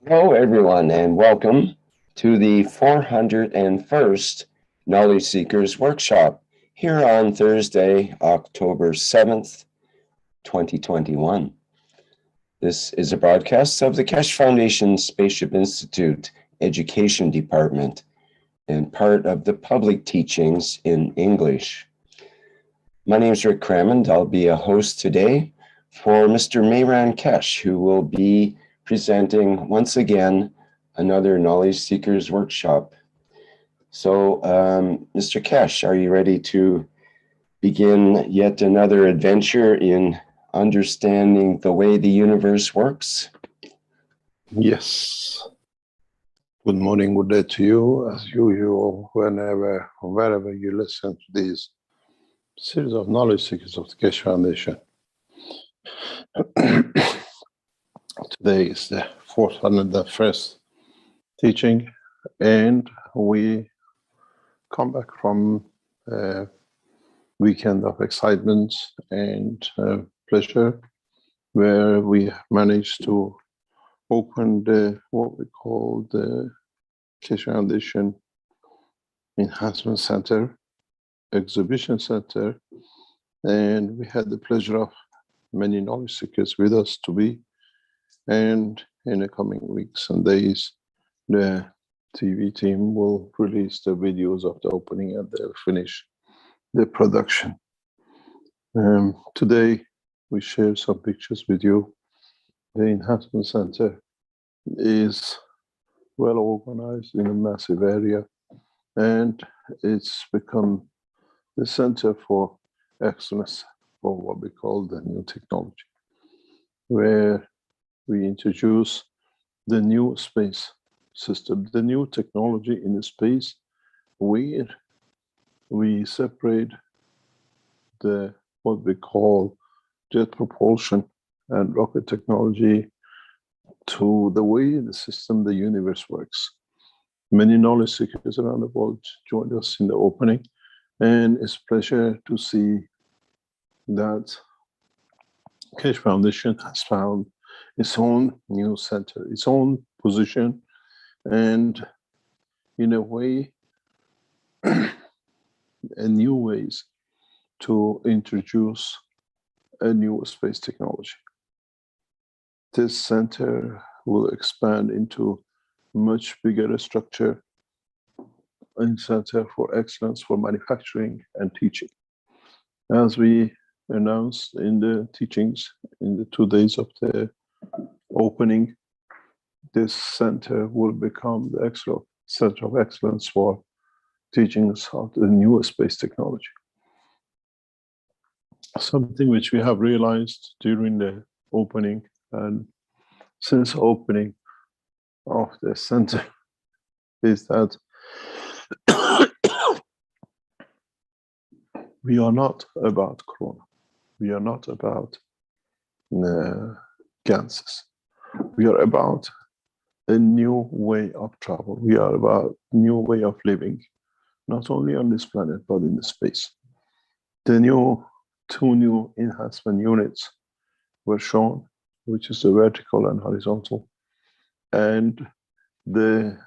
Hello, everyone, and welcome to the 401st Knowledge Seekers Workshop here on Thursday, October 7th, 2021. This is a broadcast of the Keshe Foundation Spaceship Institute Education Department and part of the public teachings in English. My name is Rick Crammond. I'll be a host today for Mr. Mehran Keshe, who will be presenting once again another Knowledge Seekers Workshop. So, Mr. Keshe, are you ready to begin yet another adventure in understanding the way the universe works? Yes. Good morning, good day to you, as usual, whenever or wherever you listen to these series of knowledge seekers of the Keshe Foundation. Today is the 401st teaching, and we come back from a weekend of excitement and pleasure, where we managed to open what we call the Keshe Foundation Enhancement Center, Exhibition Center, and we had the pleasure of many knowledge seekers with us to be. And in the coming weeks and days, the TV team will release the videos of the opening and they'll finish the production. Today, we share some pictures with you. The Enhancement Center is well organized in a massive area, and it's become the center for excellence for what we call the new technology, where we introduce the new space system, the new technology in the space, where we separate what we call jet propulsion and rocket technology to the way the system, the universe works. Many knowledge seekers around the world joined us in the opening, and it's a pleasure to see that Keshe Foundation has found its own new center, its own position, and in a way, new ways to introduce a new space technology. This center will expand into much bigger structure and center for excellence for manufacturing and teaching. As we announced in the teachings in the 2 days of the opening, this center will become the center of excellence for teachings of the new space technology. Something which we have realized during the opening and since opening of the center is that we are not about Corona. We are not about Ganses. We are about a new way of travel. We are about a new way of living, not only on this planet, but in the space. The two new enhancement units were shown, which is the vertical and horizontal. And the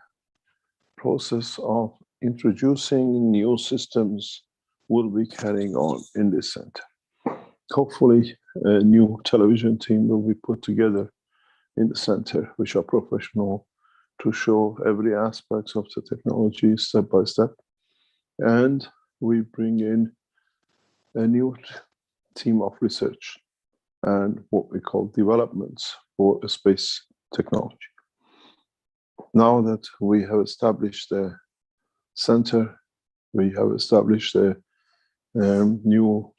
process of introducing new systems will be carrying on in this center. Hopefully, a new television team will be put together in the center, which are professional, to show every aspect of the technology step by step. And we bring in a new team of research and what we call developments for space technology. Now that we have established the center, we have established a new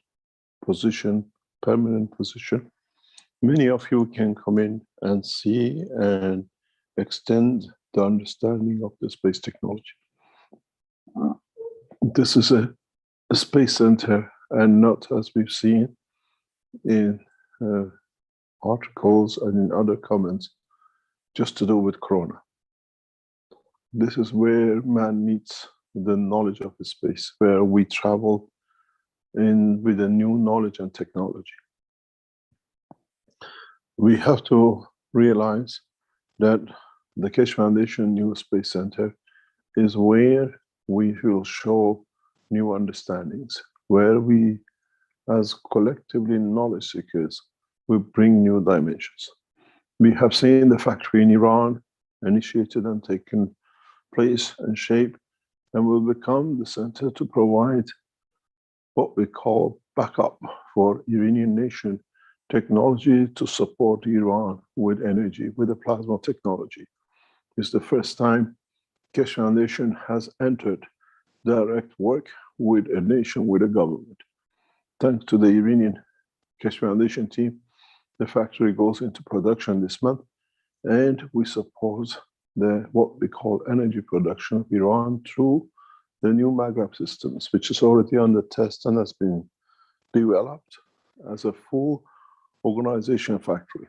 position, permanent position, many of you can come in and see and extend the understanding of the space technology. This is a space center, and not as we've seen in articles and in other comments, just to do with Corona. This is where man meets the knowledge of the space, where we travel with a new knowledge and technology. We have to realize that the Keshe Foundation New Space Center is where we will show new understandings, where we, as collectively knowledge seekers, will bring new dimensions. We have seen the factory in Iran initiated and taken place and shape, and will become the center to provide what we call backup for Iranian nation technology to support Iran with energy, with the plasma technology. It's the first time Keshe Foundation has entered direct work with a nation, with a government. Thanks to the Iranian Keshe Foundation team, the factory goes into production this month, and we support what we call energy production of Iran through the new Maghreb systems, which is already under test and has been developed as a full organization factory.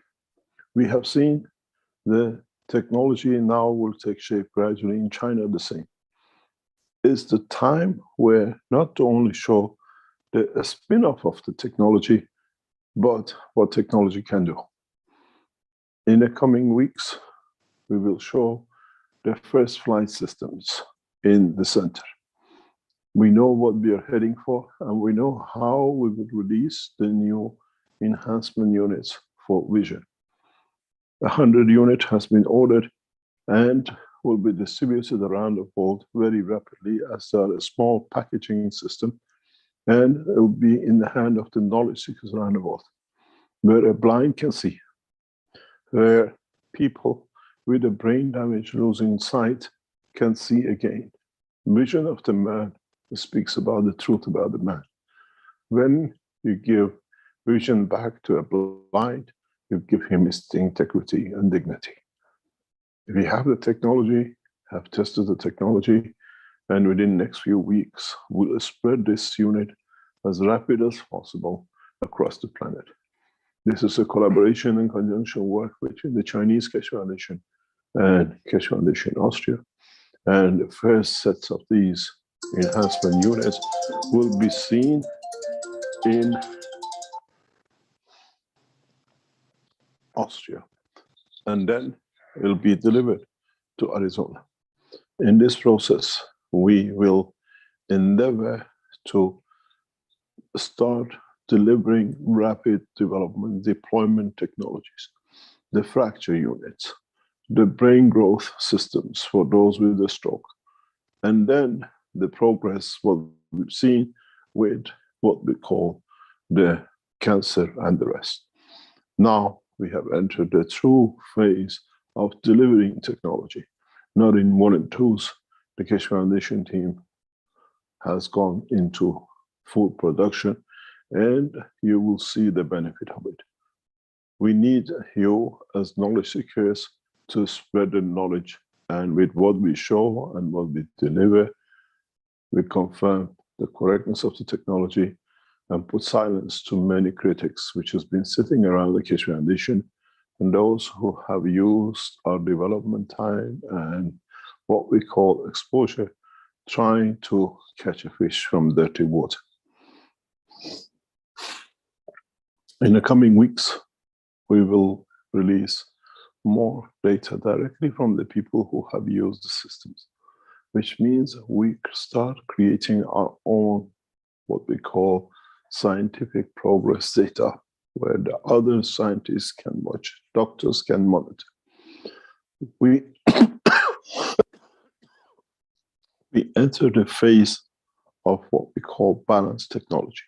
We have seen the technology now will take shape gradually in China the same. It's the time where not to only show the spin-off of the technology, but what technology can do. In the coming weeks, we will show the first flight systems in the center. We know what we are heading for, and we know how we will release the new enhancement units for vision. 100 units has been ordered and will be distributed around the world very rapidly as a small packaging system, and it will be in the hand of the knowledge seekers around the world, where a blind can see, where people with a brain damage losing sight can see again. Vision of the man speaks about the truth about the man. When you give vision back to a blind, you give him his integrity and dignity. If we have the technology, have tested the technology, and within the next few weeks, we'll spread this unit as rapid as possible across the planet. This is a collaboration and conjunction work between the Chinese Keshe Foundation and Keshe Foundation Austria. And the first sets of these enhancement units will be seen in Austria, and then it'll be delivered to Arizona. In this process, we will endeavor to start delivering rapid development deployment technologies, the fracture units, the brain growth systems for those with a stroke, and then the progress what we've seen with what we call the cancer and the rest. Now we have entered the true phase of delivering technology, not in one and twos. The Keshe Foundation team has gone into full production, and you will see the benefit of it. We need you as knowledge seekers to spread the knowledge, and with what we show and what we deliver, we confirm the correctness of the technology and put silence to many critics which has been sitting around the Keshe Foundation, and those who have used our development time and what we call exposure, trying to catch a fish from dirty water. In the coming weeks, we will release more data directly from the people who have used the systems, which means we start creating our own, what we call scientific progress data, where the other scientists can watch, doctors can monitor. We enter the phase of what we call balanced technology,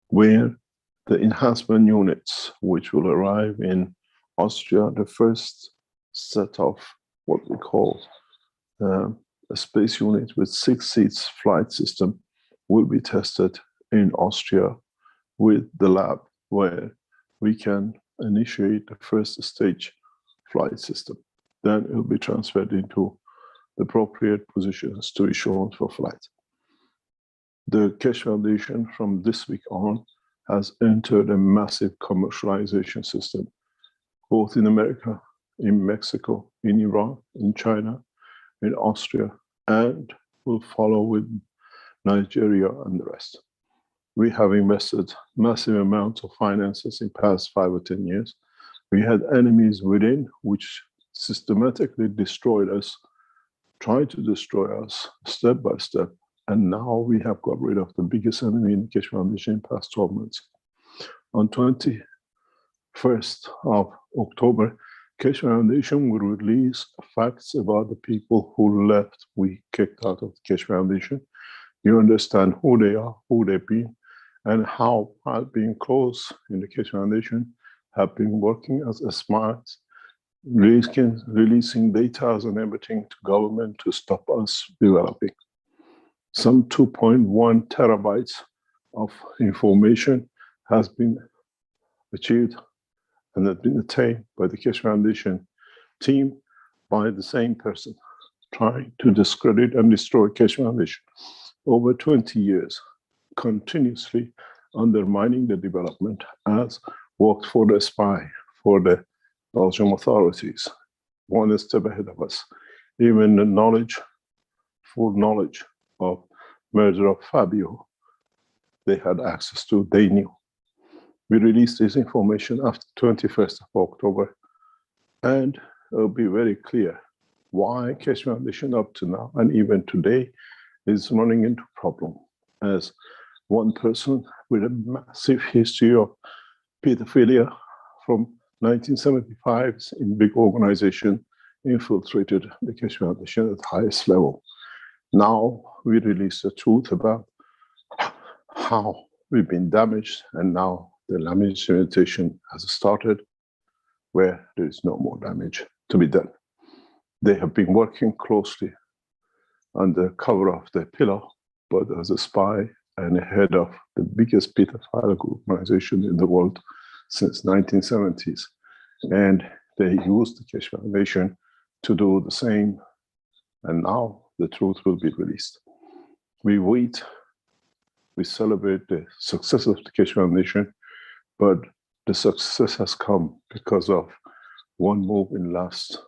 where the enhancement units, which will arrive in Austria, the first set of what we call a space unit with 6 seats flight system, will be tested in Austria with the lab, where we can initiate the first stage flight system. Then it will be transferred into the appropriate positions to be shown for flight. The Keshe Foundation from this week on has entered a massive commercialization system, both in America, in Mexico, in Iran, in China, in Austria, and will follow with Nigeria and the rest. We have invested massive amounts of finances in past 5 or 10 years. We had enemies within which systematically destroyed us, tried to destroy us step by step. And now we have got rid of the biggest enemy in the Keshe Foundation in the past 12 months. On 21st of October, Keshe Foundation will release facts about the people who left, we kicked out of the Keshe Foundation. You understand who they are, who they've been, and how being close in the Keshe Foundation have been working as a smart, releasing data and everything to government to stop us developing. Some 2.1 terabytes of information has been achieved and has been attained by the Keshe Foundation team by the same person trying to discredit and destroy Keshe Foundation over 20 years, continuously undermining the development, as worked for the spy, for the Belgian authorities, one step ahead of us. Even the knowledge, full knowledge of murder of Fabio, they had access to, they knew. We released this information after 21st of October, and it'll be very clear why Keshe Foundation up to now, and even today, is running into problem as one person with a massive history of pedophilia from 1975 in big organization infiltrated the Keshe Foundation at the highest level. Now we release the truth about how we've been damaged, and now the damage limitation has started where there is no more damage to be done. They have been working closely under cover of the pillar, but as a spy and head of the biggest pedophile organization in the world since 1970s. And they used the Keshe Foundation to do the same. And now the truth will be released. We wait, we celebrate the success of the Keshe Foundation, but the success has come because of one move in the last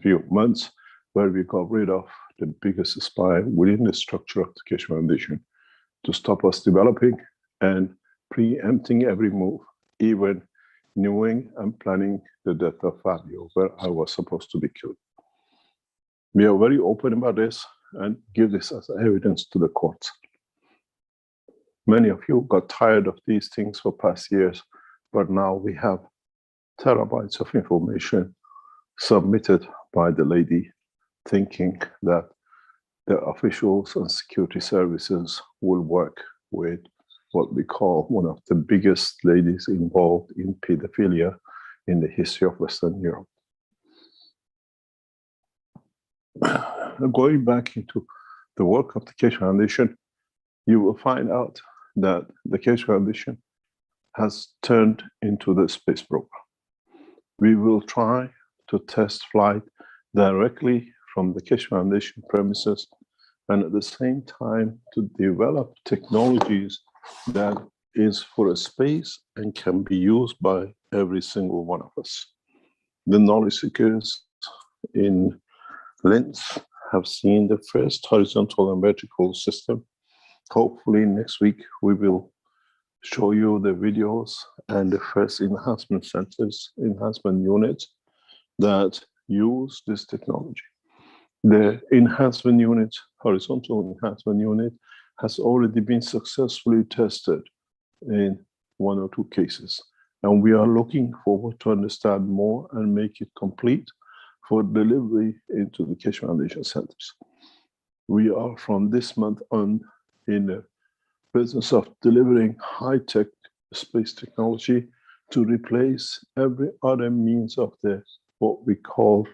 few months where we got rid of the biggest spy within the structure of the Keshe Foundation to stop us developing and preempting every move, even knowing and planning the death of Fabio, where I was supposed to be killed. We are very open about this and give this as evidence to the courts. Many of you got tired of these things for past years, but now we have terabytes of information submitted by the lady, thinking that the officials and security services will work with what we call one of the biggest ladies involved in pedophilia in the history of Western Europe. Going back into the work of the Keshe Foundation, you will find out that the Keshe Foundation has turned into the space program. We will try to test flight directly from the Keshe Foundation premises, and at the same time to develop technologies that is for a space and can be used by every single one of us. The knowledge seekers in Linz have seen the first horizontal and vertical system. Hopefully next week we will show you the videos and the first enhancement centers, enhancement units that use this technology. The enhancement unit, horizontal enhancement unit, has already been successfully tested in 1 or 2 cases. And we are looking forward to understand more and make it complete for delivery into the Keshe Foundation centers. We are from this month on in the business of delivering high-tech space technology to replace every other means of the what we call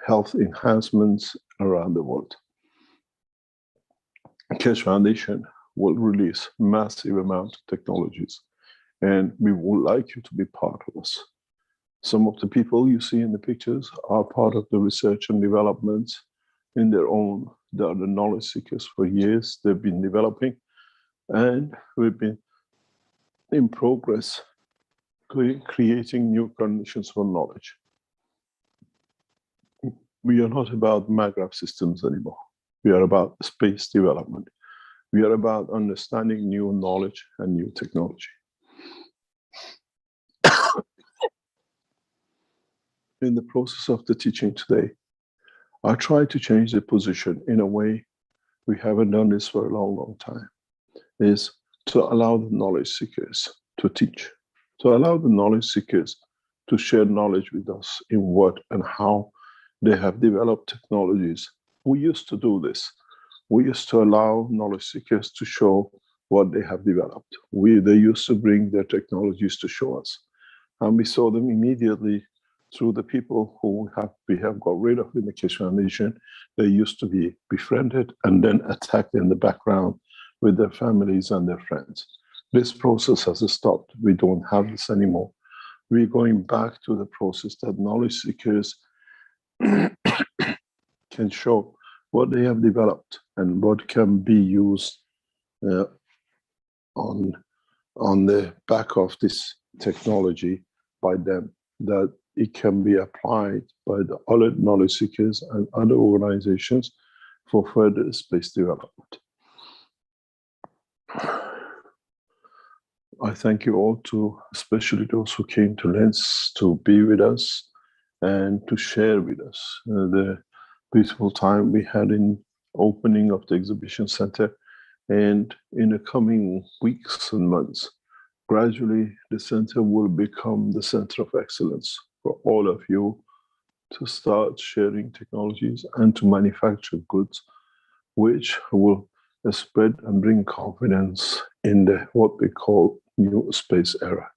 health enhancements around the world. Keshe Foundation will release massive amount of technologies, and we would like you to be part of us. Some of the people you see in the pictures are part of the research and development in their own. They are the knowledge seekers for years. They've been developing, and we've been in progress creating new conditions for knowledge. We are not about MAGRAP systems anymore. We are about space development. We are about understanding new knowledge and new technology. in the process of the teaching today, I try to change the position in a way we haven't done this for a long, long time, is to allow the knowledge seekers to teach, to allow the knowledge seekers to share knowledge with us in what and how they have developed technologies. We used to do this. We used to allow knowledge seekers to show what they have developed. They used to bring their technologies to show us. And we saw them immediately through the people who we have got rid of in the Keshe Foundation. They used to be befriended and then attacked in the background with their families and their friends. This process has stopped. We don't have this anymore. We're going back to the process that knowledge seekers can show what they have developed and what can be used on the back of this technology by them, that it can be applied by the other knowledge seekers and other organizations for further space development. I thank you all, especially those who came to Lens to be with us and to share with us the beautiful time we had in opening of the exhibition center. And in the coming weeks and months, gradually the center will become the center of excellence for all of you to start sharing technologies and to manufacture goods which will spread and bring confidence in what we call new space era.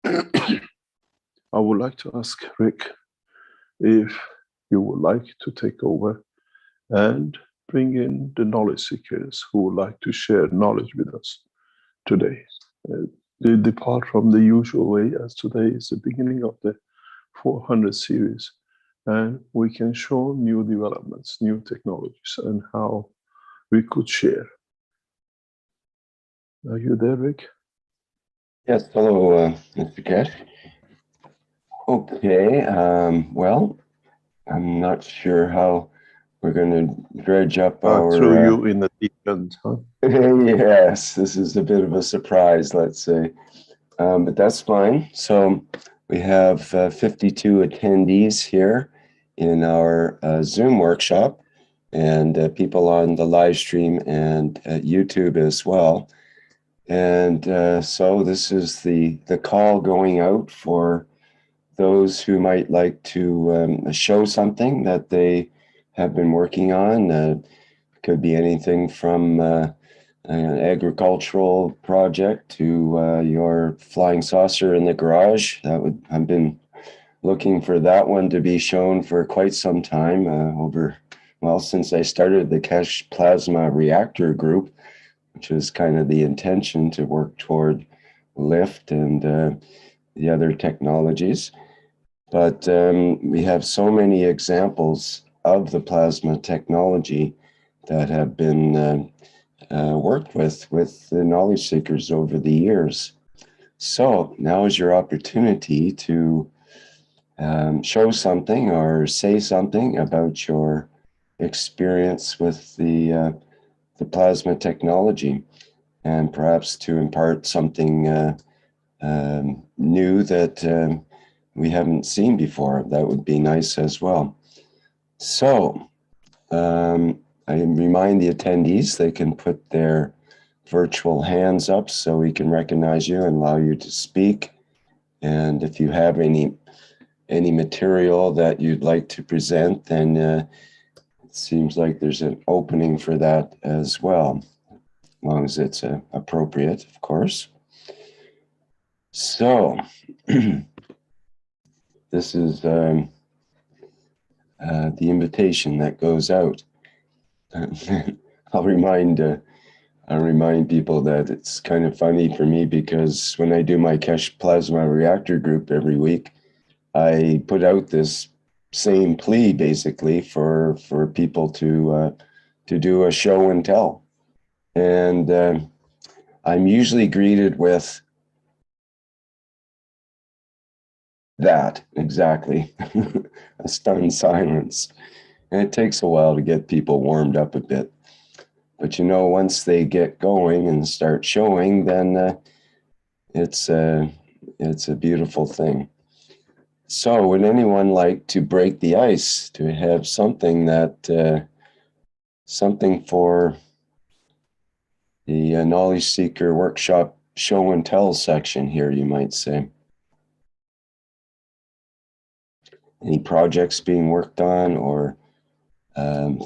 I would like to ask Rick if you would like to take over and bring in the knowledge seekers who would like to share knowledge with us today. They depart from the usual way, as today is the beginning of the 400 series, and we can show new developments, new technologies, and how we could share. Are you there, Rick? Yes, hello, Mr. Keshe. Okay, well, I'm not sure how we're going to dredge up our... throw you in the deep end, huh? Yes, this is a bit of a surprise, let's say, but that's fine. So we have 52 attendees here in our Zoom workshop, and people on the live stream and at YouTube as well. And so this is the call going out for those who might like to show something that they have been working on. Could be anything from an agricultural project to your flying saucer in the garage. I've been looking for that one to be shown for quite some time, since I started the Keshe Plasma Reactor Group, which is kind of the intention to work toward LIFT and the other technologies. But we have so many examples of the plasma technology that have been worked with the knowledge seekers over the years. So now is your opportunity to show something or say something about your experience with the plasma technology, and perhaps to impart something new that we haven't seen before. That would be nice as well. So I remind the attendees they can put their virtual hands up so we can recognize you and allow you to speak. And if you have any material that you'd like to present, then it seems like there's an opening for that as well, as long as it's appropriate, of course. So this is the invitation that goes out. I'll remind people that it's kind of funny for me, because when I do my Keshe Plasma Reactor Group every week, I put out this same plea basically for people to do a show and tell, and I'm usually greeted with that exactly, a stunned silence, and it takes a while to get people warmed up a bit. But once they get going and start showing, then it's a beautiful thing. So would anyone like to break the ice, to have something that, something for the Knowledge Seeker Workshop show and tell section here, you might say? Any projects being worked on, or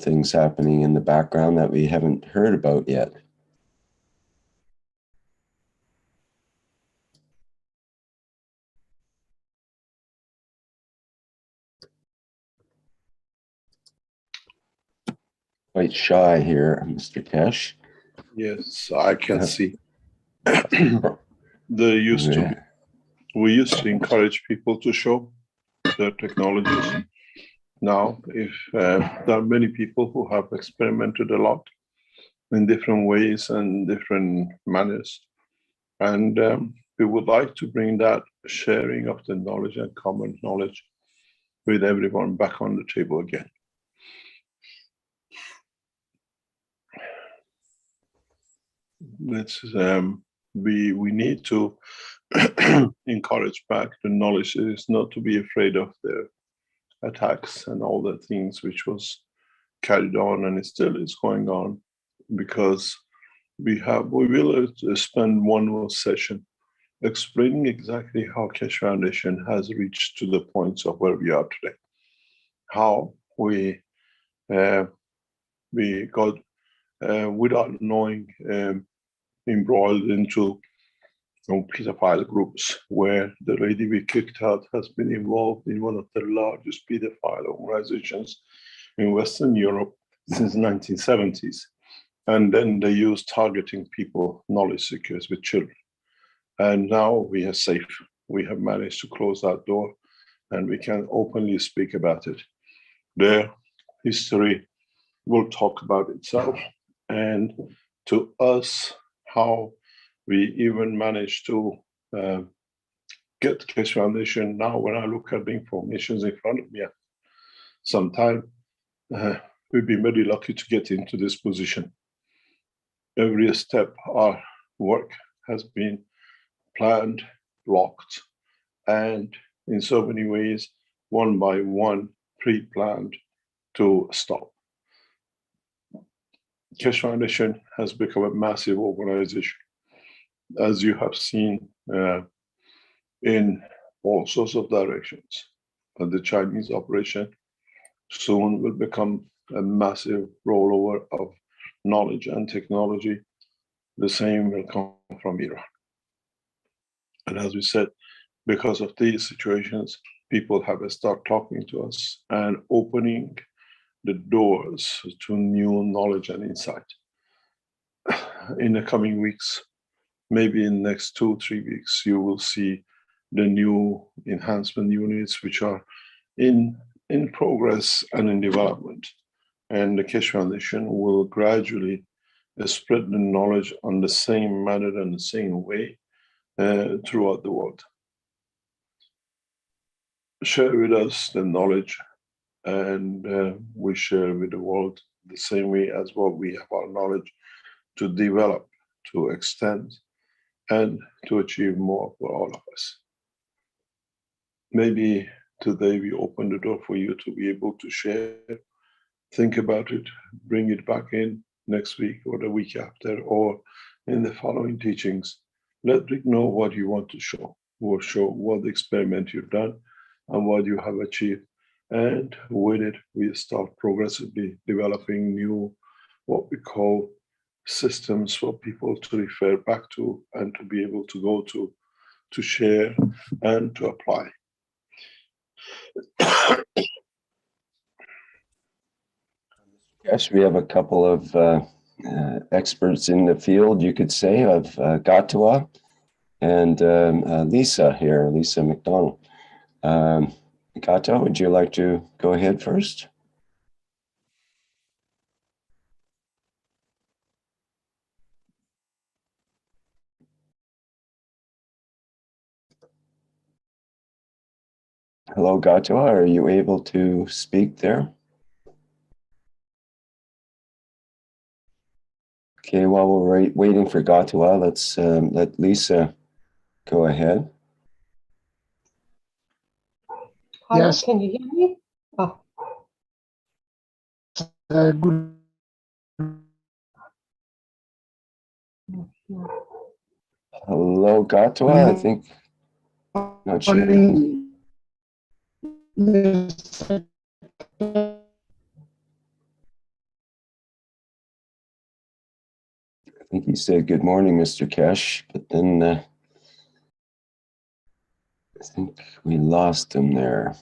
things happening in the background that we haven't heard about yet? Quite shy here, Mr. Tesh. Yes, I can Yeah. see. We used to encourage people to show their technologies. Now, if there are many people who have experimented a lot in different ways and different manners, and we would like to bring that sharing of the knowledge and common knowledge with everyone back on the table again. We need to encourage back the knowledge is not to be afraid of the attacks and all the things which was carried on and it still is going on, because we will spend one more session explaining exactly how Keshe Foundation has reached to the points of where we are today, how we got without knowing embroiled into pedophile groups, where the lady we kicked out has been involved in one of the largest pedophile organizations in Western Europe since the 1970s. And then they use targeting people, knowledge seekers with children. And now we are safe. We have managed to close that door and we can openly speak about it. Their history will talk about itself. And to us, how we even managed to get Keshe Foundation. Now, when I look at the information in front of me, sometime we've been very lucky to get into this position. Every step our work has been planned, blocked, and in so many ways, one by one, pre-planned to stop. Keshe Foundation has become a massive organization, as you have seen in all sorts of directions. But the Chinese operation soon will become a massive rollover of knowledge and technology. The same will come from Iran. And as we said, because of these situations, people have to start talking to us and opening the doors to new knowledge and insight. In the coming weeks, maybe in the next 2-3 weeks, you will see the new enhancement units which are in progress and in development. And the Keshe Foundation will gradually spread the knowledge on the same manner and the same way throughout the world. Share with us the knowledge, and we share with the world the same way as what we have our knowledge to develop, to extend, and to achieve more for all of us. Maybe today we open the door for you to be able to share, think about it, bring it back in next week or the week after, or in the following teachings. Let Rick know what you want to show, or show what experiment you've done and what you have achieved. And with it, we start progressively developing new, what we call systems for people to refer back to and to be able to go to share and to apply. Yes, we have a couple of experts in the field, you could say, of Gatua and Lisa here, Lisa McDonald. Gatua, would you like to go ahead first? Hello, Gatua, are you able to speak there? Okay, while we're waiting for Gatua, let's let Lisa go ahead. Hello, Yes. can you hear me? Oh, Good. yeah. Hello, Gatwa, I think, not sure. Morning, Mr. I think he said, good morning, Mr. Kesh, but then I think we lost him there.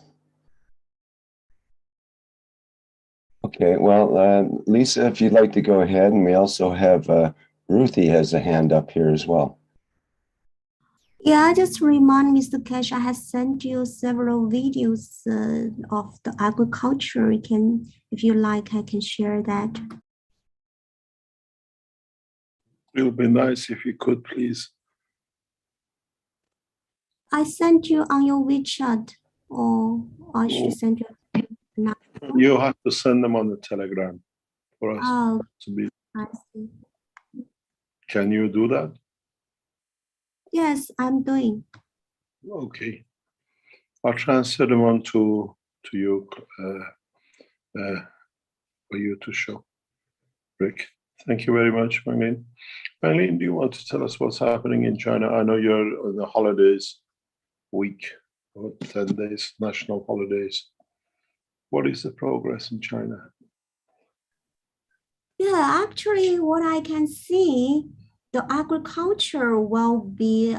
Okay, well, Lisa, if you'd like to go ahead, and we also have Ruthie has a hand up here as well. Yeah, I just remind Mr. Cash, I have sent you several videos of the agriculture. You can, if you like, I can share that. It would be nice if you could, please. I sent you on your WeChat, or I should send you now. You have to send them on the Telegram for us Oh, to be. I see. Can you do that? Yes, I'm doing. Okay. I'll transfer them on to you for you to show, Rick. Thank you very much, Marlene. Marlene, do you want to tell us what's happening in China? I know you're on the holidays week, or 10 days, national holidays. What is the progress in China? Yeah, actually, what I can see, the agriculture will be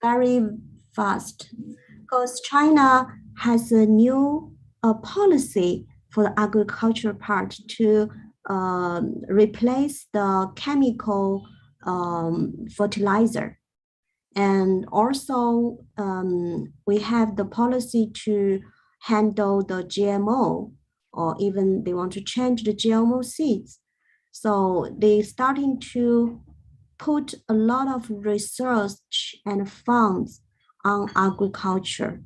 very fast because China has a new policy for the agriculture part to replace the chemical fertilizer. And also, we have the policy to handle the GMO, or even they want to change the GMO seeds. So they starting to put a lot of research and funds on agriculture.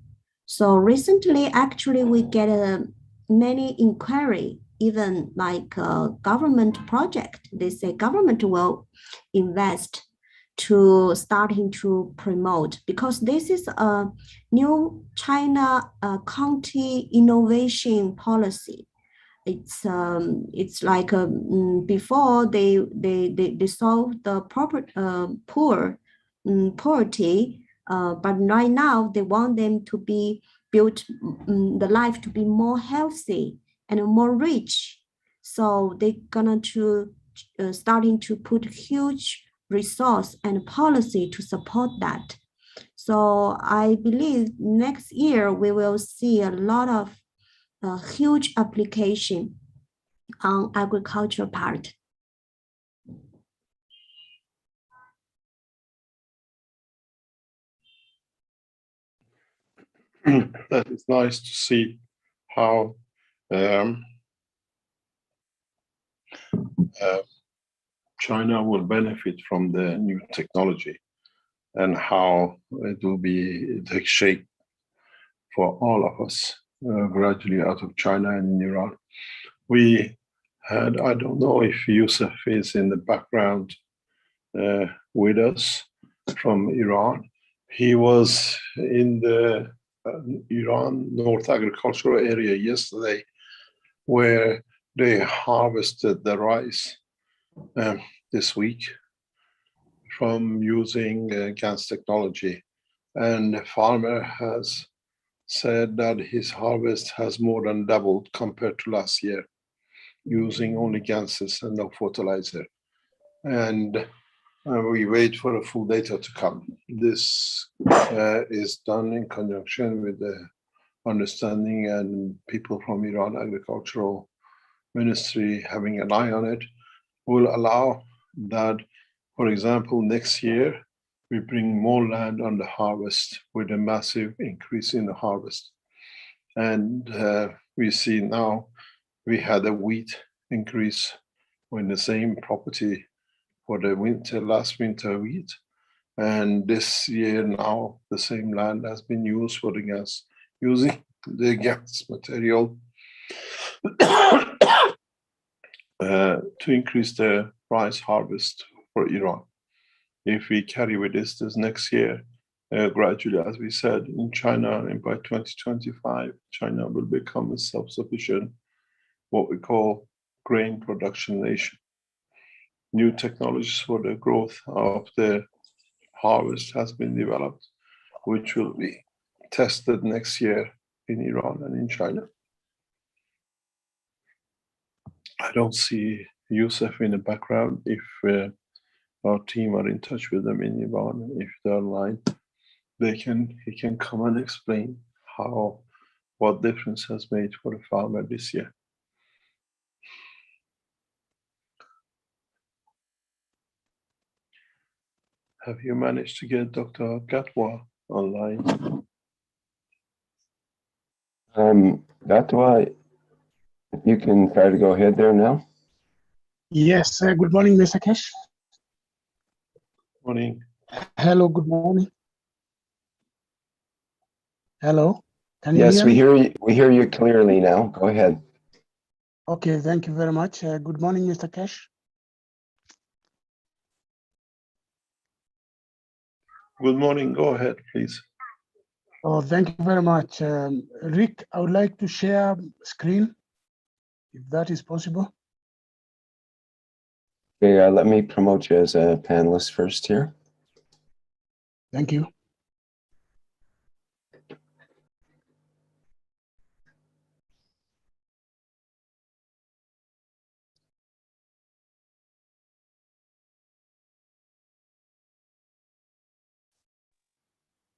So recently, actually, we get many inquiry, even like a government project. They say government will invest to starting to promote, because this is a new China county innovation policy. It's like before they solve the poverty, but right now they want them to be built, the life to be more healthy and more rich. So they're gonna to starting to put huge resource and policy to support that. So I believe next year we will see a lot of huge application on agriculture part. That is nice to see how China will benefit from the new technology and how it will take shape for all of us gradually out of China and Iran. We had, I don't know if Yusuf is in the background with us from Iran. He was in the Iran North Agricultural Area yesterday, where they harvested the rice this week from using GANS technology. And the farmer has said that his harvest has more than doubled compared to last year, using only GANSes and no fertilizer. And we wait for the full data to come. This is done in conjunction with the understanding and people from Iran Agricultural Ministry having an eye on it, will allow that, for example, next year, we bring more land on the harvest with a massive increase in the harvest. And we see now we had a wheat increase in the same property for the winter, last winter wheat. And this year now, the same land has been used for the gas, using the gas material to increase the rice harvest for Iran. If we carry with this next year, gradually, as we said, in China, and by 2025, China will become a self-sufficient, what we call grain production nation. New technologies for the growth of the harvest has been developed, which will be tested next year in Iran and in China. I don't see Yusuf in the background. If our team are in touch with them in Iran, if they're online, he can come and explain what difference has made for the farmer this year. Have you managed to get Dr. Gatwa online? That's why you can try to go ahead there now. Yes, good morning, Mr. Kesh. Morning. Hello, good morning. Hello, can you Yes, hear we me? hear you. We hear you clearly now. Go ahead. Okay, thank you very much. Good morning, Mr. Kesh. Good morning. Go ahead, please. Oh, thank you very much. Rick, I would like to share screen, if that is possible. Okay, let me promote you as a panelist first here. Thank you.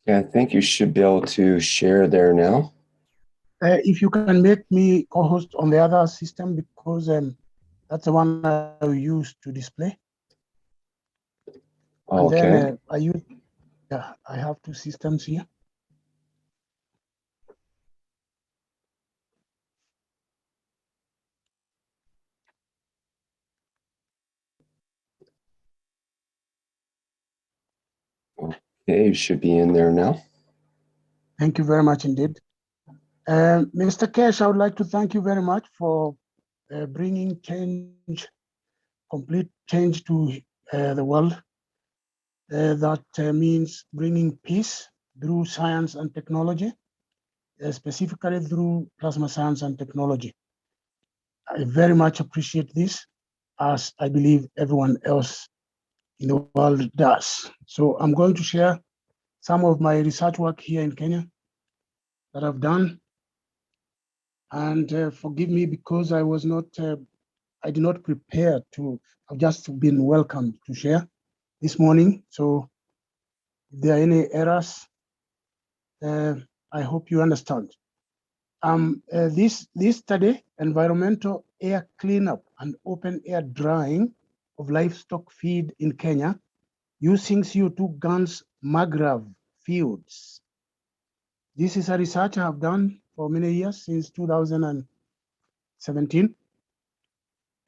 Yeah, I think you should be able to share there now. If you can make me co-host on the other system, because that's the one I use to display. And Okay. then I have two systems here. Okay, you should be in there now. Thank you very much indeed. Mr. Kesh, I would like to thank you very much for bringing change, complete change to the world. That means bringing peace through science and technology, specifically through plasma science and technology. I very much appreciate this, as I believe everyone else in the world does. So I'm going to share some of my research work here in Kenya that I've done. And forgive me because I did not prepare to, I've just been welcomed to share this morning. So if there are any errors, I hope you understand. This study, environmental air cleanup and open air drying of livestock feed in Kenya using CO2 GAN's mangrove fields. This is a research I have done for many years, since 2017.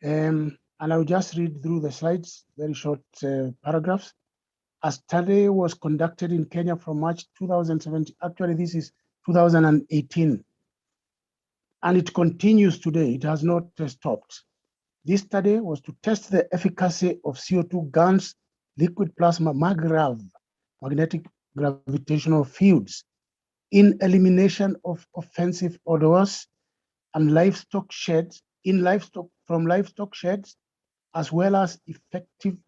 And I'll just read through the slides, very short paragraphs. A study was conducted in Kenya from March 2017. Actually, this is 2018. And it continues today. It has not stopped. This study was to test the efficacy of CO2 GAN's liquid plasma MAGRAV, magnetic gravitational fields, in elimination of offensive odors and livestock sheds, from livestock sheds, as well as effective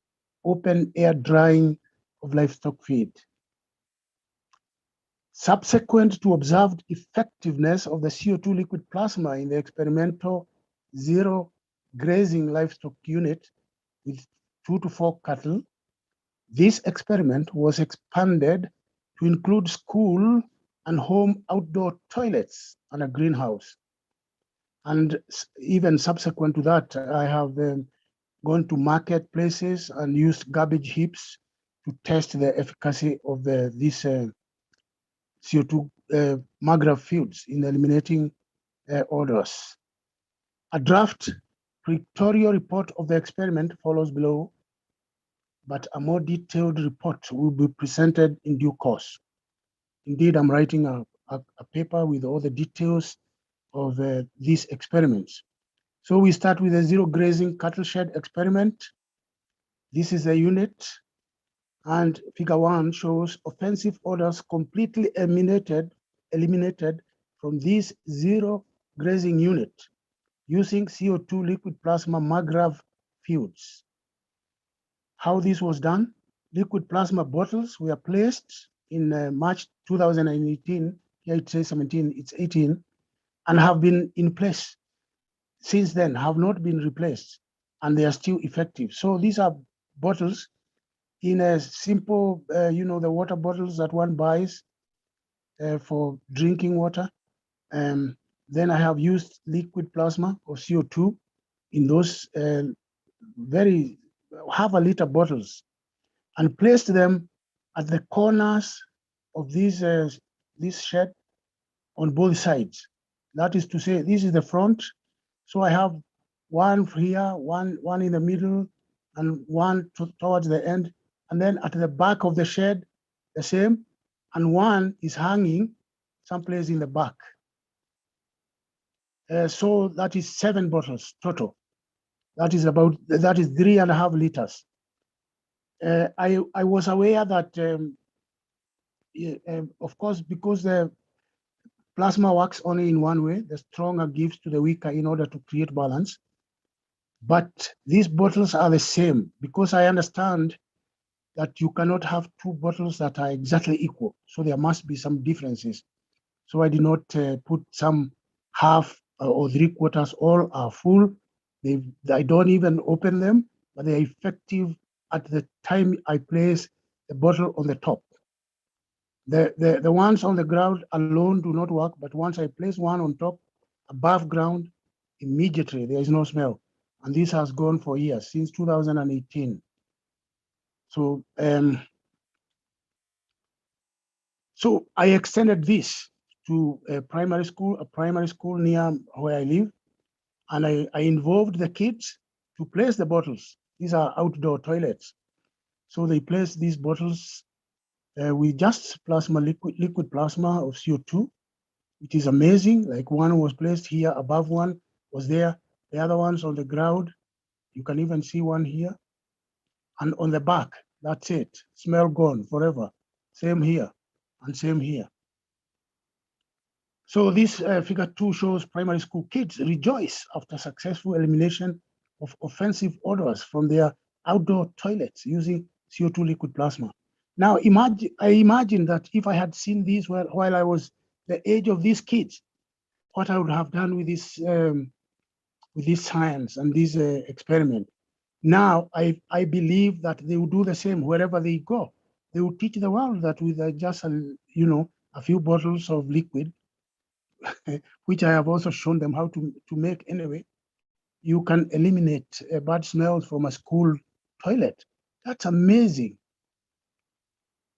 open air drying of livestock feed. Subsequent to observed effectiveness of the CO2 liquid plasma in the experimental zero grazing livestock unit with 2 to 4 cattle, this experiment was expanded to include school and home outdoor toilets and a greenhouse. And even subsequent to that, I have gone to marketplaces and used garbage heaps to test the efficacy of these CO2 MAGRAV fields in eliminating odors. A draft pictorial report of the experiment follows below, but a more detailed report will be presented in due course. Indeed, I'm writing a paper with all the details of these experiments. So we start with a zero grazing cattle shed experiment. This is a unit And figure 1 shows offensive odors completely eliminated from this zero grazing unit using CO2 liquid plasma MAGRAV fields. How this was done: liquid plasma bottles were placed in March 2018, here it says 17, it's 18, and have been in place since then, have not been replaced, and they are still effective. So these are bottles in a simple, the water bottles that one buys for drinking water. Then I have used liquid plasma or CO2 in those very half-a-liter bottles and placed them at the corners of this shed on both sides. That is to say, this is the front. So I have one here, one in the middle, and one towards the end. And then at the back of the shed, the same. And one is hanging someplace in the back. So that is 7 bottles total. That is 3.5 liters. I was aware that, of course, because the plasma works only in one way, the stronger gives to the weaker in order to create balance. But these bottles are the same, because I understand that you cannot have 2 bottles that are exactly equal. So there must be some differences. So I did not put some half or 3/4, all are full. I don't even open them, but they're effective at the time I place the bottle on the top. The ones on the ground alone do not work, but once I place one on top, above ground, immediately there is no smell. And this has gone for years, since 2018. So, so I extended this to a primary school near where I live, and I involved the kids to place the bottles. These are outdoor toilets. So they place these bottles with just liquid plasma of CO2. It is amazing. Like, one was placed here, above one was there, the other ones on the ground. You can even see one here. And on the back, that's it. Smell gone forever. Same here and same here. So this figure 2 shows primary school kids rejoice after successful elimination of offensive odors from their outdoor toilets using CO2 liquid plasma. Now, I imagine that if I had seen this while I was the age of these kids, what I would have done with this science and this experiment. Now, I believe that they will do the same wherever they go. They will teach the world that with just a few bottles of liquid, which I have also shown them how to make anyway, you can eliminate bad smells from a school toilet. That's amazing.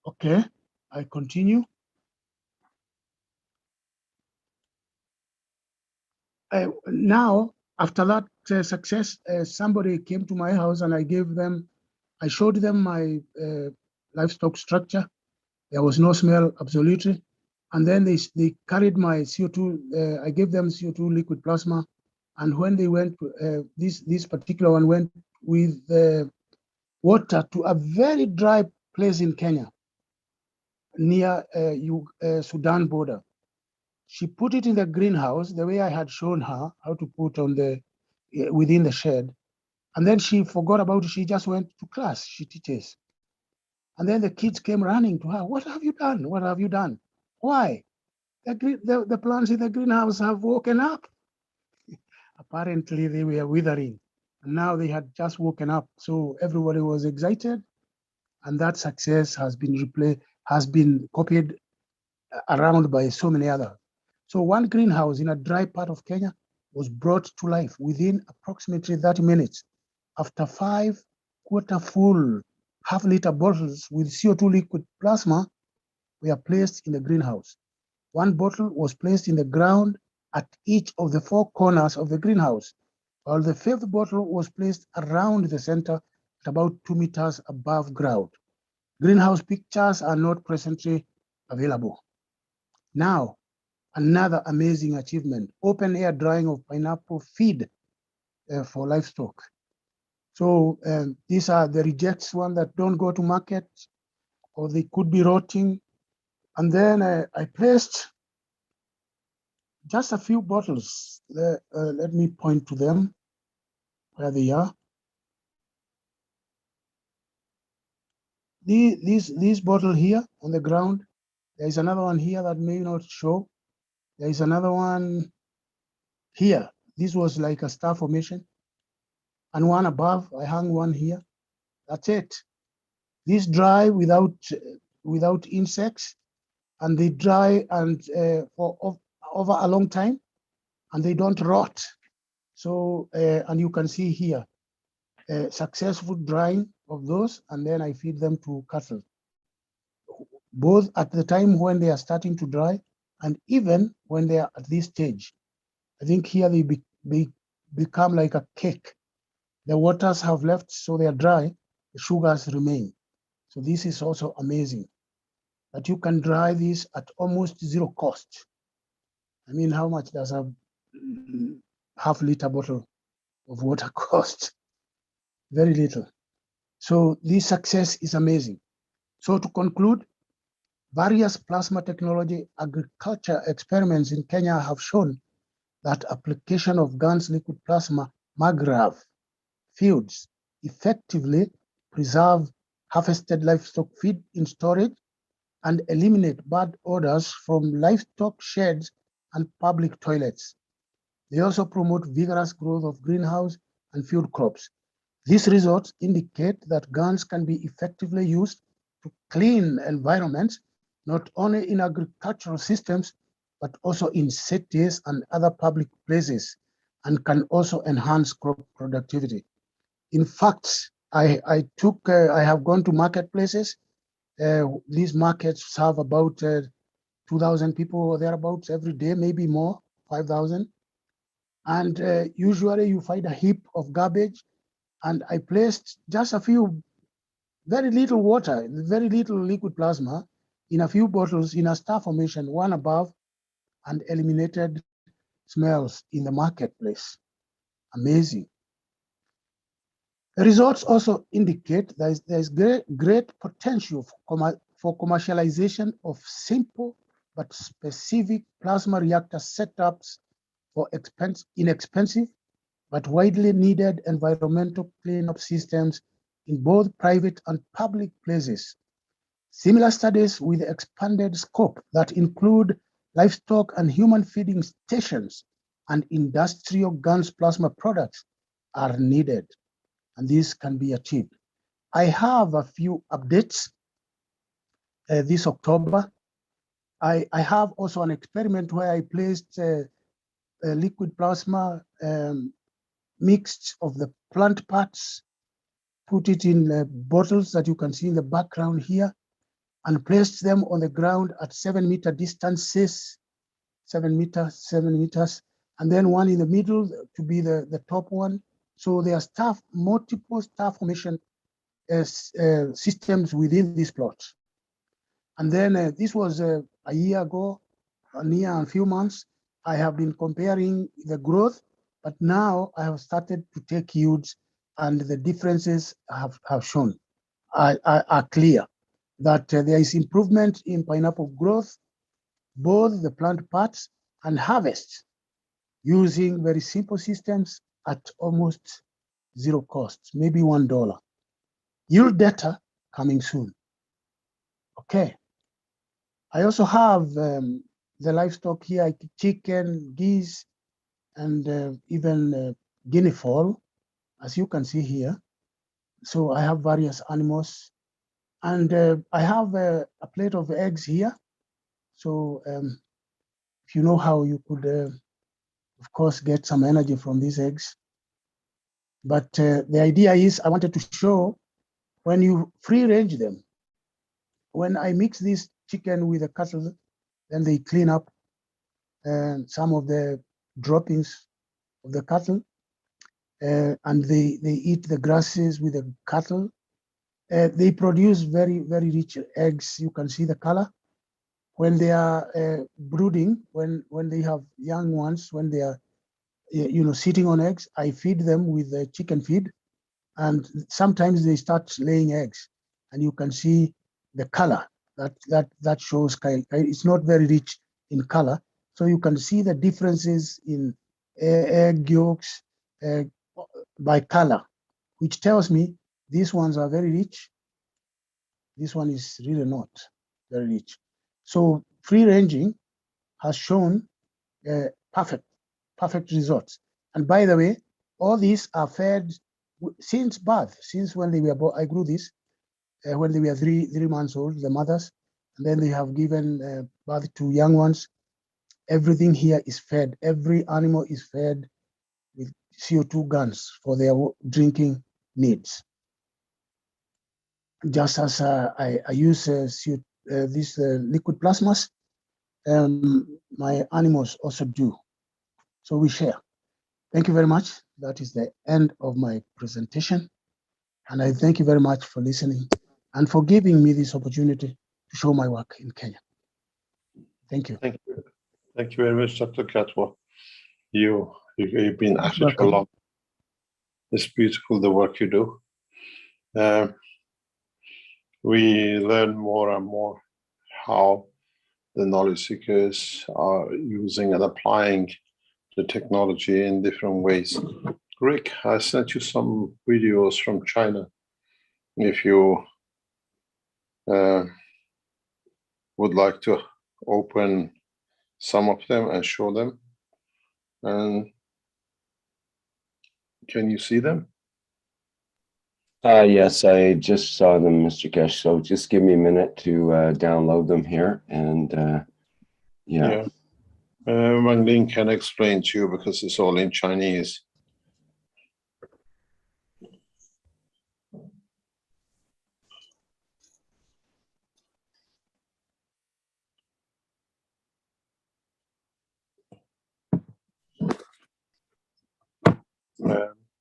Okay, I continue. Now, after that success, somebody came to my house and I showed them my livestock structure. There was no smell, absolutely. And then they carried my CO2, I gave them CO2 liquid plasma. And when they went, this particular one went with water to a very dry place in Kenya, near Sudan border. She put it in the greenhouse, the way I had shown her how to put on within the shed. And then she forgot about it. She just went to class, she teaches. And then the kids came running to her. What have you done? What have you done? Why? The plants in the greenhouse have woken up. Apparently they were withering. And now they had just woken up. So everybody was excited. And that success has been copied around by so many others. So one greenhouse in a dry part of Kenya was brought to life within approximately 30 minutes after 5 quarter-full half-liter bottles with CO2 liquid plasma were placed in the greenhouse. One bottle was placed in the ground at each of the 4 corners of the greenhouse, while the 5th bottle was placed around the center at about 2 meters above ground. Greenhouse pictures are not presently available. Now, another amazing achievement: open air drying of pineapple feed for livestock. So these are the rejects, one that don't go to market, or they could be rotting. And then I placed just a few bottles. Let me point to them where they are. This bottle here on the ground. There is another one here that may not show. There is another one here. This was like a star formation. And one above, I hung one here. That's it. These dry without insects, and they dry and for over a long time, and they don't rot. So, and you can see here, successful drying of those, and then I feed them to cattle, both at the time when they are starting to dry, and even when they are at this stage. I think here they become like a cake. The waters have left, so they are dry, the sugars remain. So this is also amazing, that you can dry this at almost zero cost. I mean, how much does a half-liter bottle of water cost? Very little. So this success is amazing. So to conclude, various plasma technology agriculture experiments in Kenya have shown that application of GAN's liquid plasma MAGRAV fields effectively preserve harvested livestock feed in storage and eliminate bad odors from livestock sheds and public toilets. They also promote vigorous growth of greenhouse and field crops. These results indicate that GANs can be effectively used to clean environments, not only in agricultural systems, but also in cities and other public places, and can also enhance crop productivity. In fact, I have gone to marketplaces. These markets serve about 2,000 people or thereabouts every day, maybe more, 5,000. And usually you find a heap of garbage. And I placed just a few, very little water, very little liquid plasma in a few bottles in a star formation, one above, and eliminated smells in the marketplace. Amazing. The results also indicate there's great potential for commercialization of simple but specific plasma reactor setups for inexpensive but widely needed environmental cleanup systems in both private and public places. Similar studies with expanded scope that include livestock and human feeding stations and industrial GANs plasma products are needed, and this can be achieved. I have a few updates this October. I have also an experiment where I placed liquid plasma mixed of the plant parts, put it in bottles that you can see in the background here, and placed them on the ground at 7-meter distances, 7 meters, and then one in the middle to be the top one. So there are multiple star formation systems within this plot. And then this was a year ago, a year and a few months. I have been comparing the growth, but now I have started to take yields, and the differences have shown are clear that there is improvement in pineapple growth, both the plant parts and harvest, using very simple systems at almost zero cost, maybe $1. Yield data coming soon. Okay. I also have the livestock here, chicken, geese, and even guinea fowl, as you can see here. So I have various animals, and I have a plate of eggs here. So if you know how you could, of course, get some energy from these eggs. But the idea is I wanted to show when you free range them, when I mix this chicken with the cattle, then they clean up some of the droppings of the cattle, and they eat the grasses with the cattle. They produce very, very rich eggs. You can see the color. When they are brooding, when they have young ones, when they are sitting on eggs, I feed them with chicken feed, and sometimes they start laying eggs, and you can see the color that shows it's not very rich in color. So you can see the differences in egg yolks by color, which tells me these ones are very rich. This one is really not very rich. So free ranging has shown perfect results. And by the way, all these are fed since birth, since when they were born. I grew this when they were three months old, the mothers, and then they have given birth to young ones. Everything here is fed. Every animal is fed with CO2 guns for their drinking needs. Just as I use these liquid plasmas, my animals also do. So we share. Thank you very much. That is the end of my presentation. And I thank you very much for listening and for giving me this opportunity to show my work in Kenya. Thank you. Thank you. Thank you very much, Dr. Katwa. You've been at it for Welcome. long. It's beautiful, the work you do. We learn more and more how the knowledge seekers are using and applying the technology in different ways. Rick, I sent you some videos from China. If you would like to open some of them and show them. And can you see them? Yes, I just saw them, Mr. Kesh. So just give me a minute to download them here. And yeah. Wang Ling can explain to you because it's all in Chinese.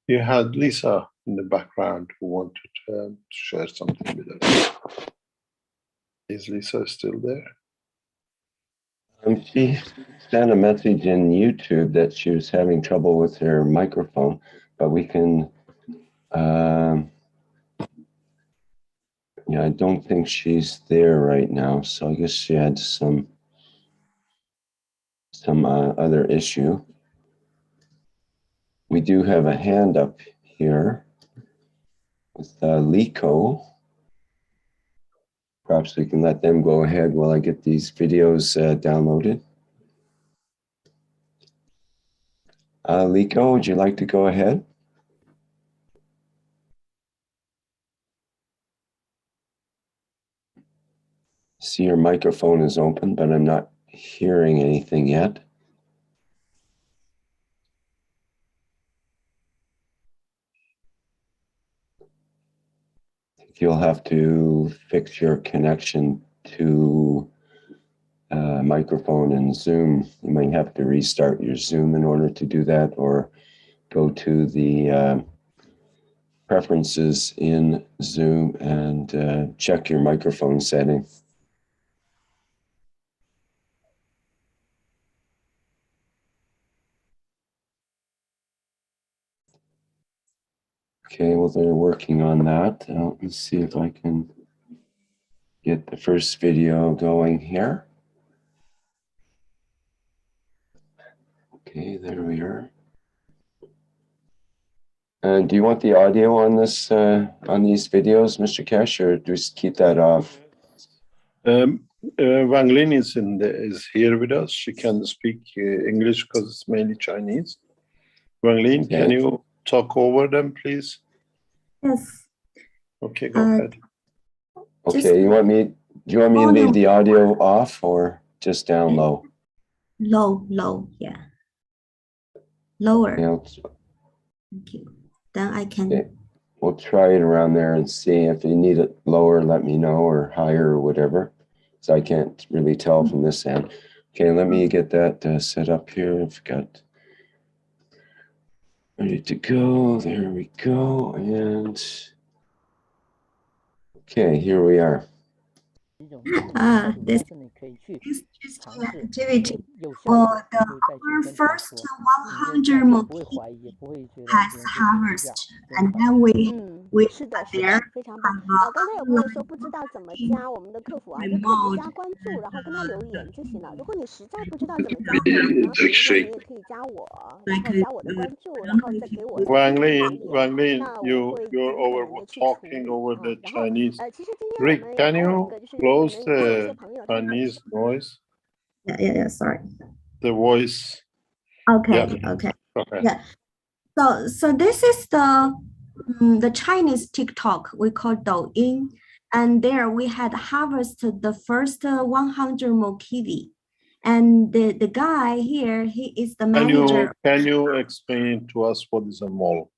You had Lisa in the background who wanted to share something with us. Is Lisa still there? She sent a message in YouTube that she was having trouble with her microphone, but we can, yeah, I don't think she's there right now. So I guess she had some other issue. We do have a hand up here with Liko. Perhaps we can let them go ahead while I get these videos downloaded. Liko, would you like to go ahead? See, your microphone is open, but I'm not hearing anything yet. You'll have to fix your connection to microphone and Zoom. You might have to restart your Zoom in order to do that, or go to the preferences in Zoom and check your microphone setting. Okay, well, they're working on that. Let's see if I can get the first video going here. Okay, there we are. And do you want the audio on this on these videos, Mr. Kesh, or just keep that off? Wang Lin is here with us. She can speak English because it's mainly Chinese. Wang Lin, Okay. Can you talk over them, please? Yes. Okay, go ahead. Okay, Just- do you want me to leave the audio off or just down low? Low, yeah. Lower. Yeah, Thank you. Then I can. okay. We'll try it around there and see. If you need it lower, let me know, or higher or whatever. So I can't really tell from this end. Okay, let me get that set up here. I've got ready to go. There we go. And okay, here we are. this interesting activity. Well, our first 100 monkey has harvest, and then we there 非常棒。刚才有朋友说不知道怎么加我们的客服啊，就客服加关注，然后跟他留言就行了。如果你实在不知道怎么加客服呢，比如说你也可以加我，然后加我的关注，然后再给我 Wang 留 Lin, 言， Wang Lin, 那我 you're 会 over 尽可能的去 talking 处 over 理 the 然后 Chinese. 其实今天我 Rick, 们 can 还有 you 一个就是我 close 们还有一些 the 朋友他们 Chinese noise? yeah, sorry. The voice. Okay, Yeah. okay. Okay. Yeah. So this is the Chinese TikTok we call Douyin, and there we had harvested the first 100 more kiwi, and the guy here, he is the manager. Can you explain to us what is a mall?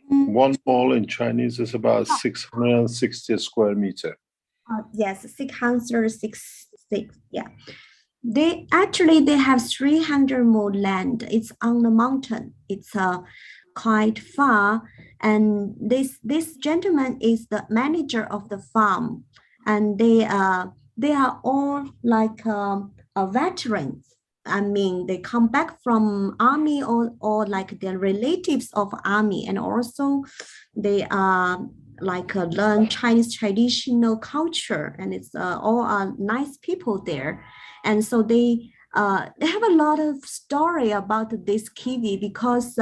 One mall in Chinese is about 660 square meter. Yes, 666. Yeah. They have 300 more land. It's on the mountain. It's quite far. And this gentleman is the manager of the farm. And they are all like veterans. I mean, they come back from army or like their relatives of army. And also they are like learn Chinese traditional culture. And it's all are nice people there. And so they have a lot of story about this kiwi because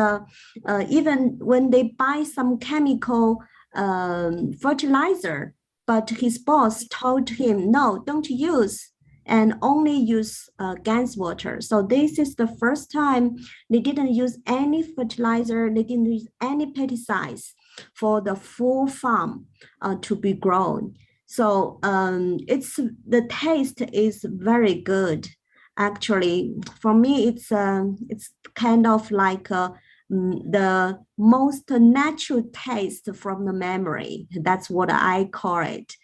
even when they buy some chemical fertilizer, but his boss told him, no, don't use and only use GANS water. So this is the first time they didn't use any fertilizer, they didn't use any pesticides for the full farm to be grown. So the taste is very good. Actually, for me, it's kind of like the most natural taste from the memory. That's what I call it.